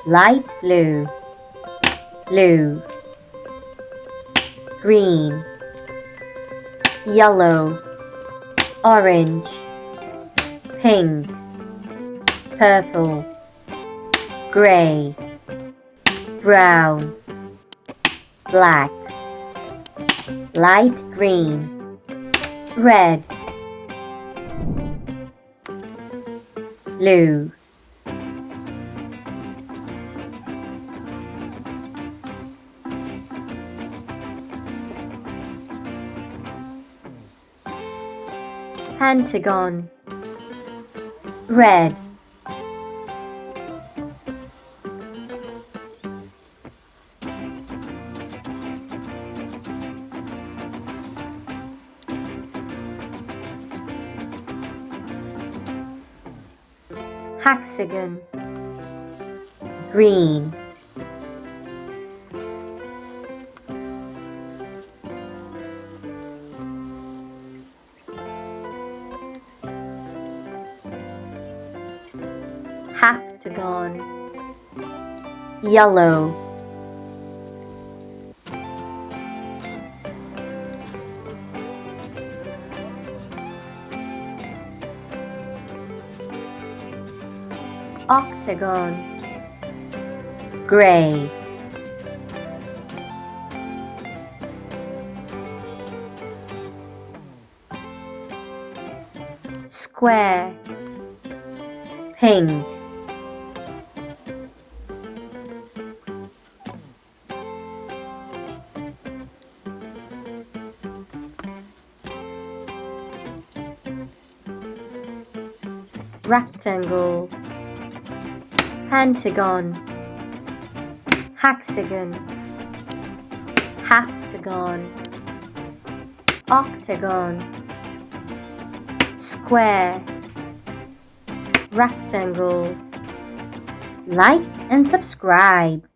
light blue, blue, green, yellow, orange, pink, purple, gray, brown, black, light green, red, blue, Pentagon, red, hexagon, green, heptagon, yellow, octagon, gray, square, pink, rectangle, pentagon, hexagon, heptagon, octagon, square, rectangle. Like and subscribe.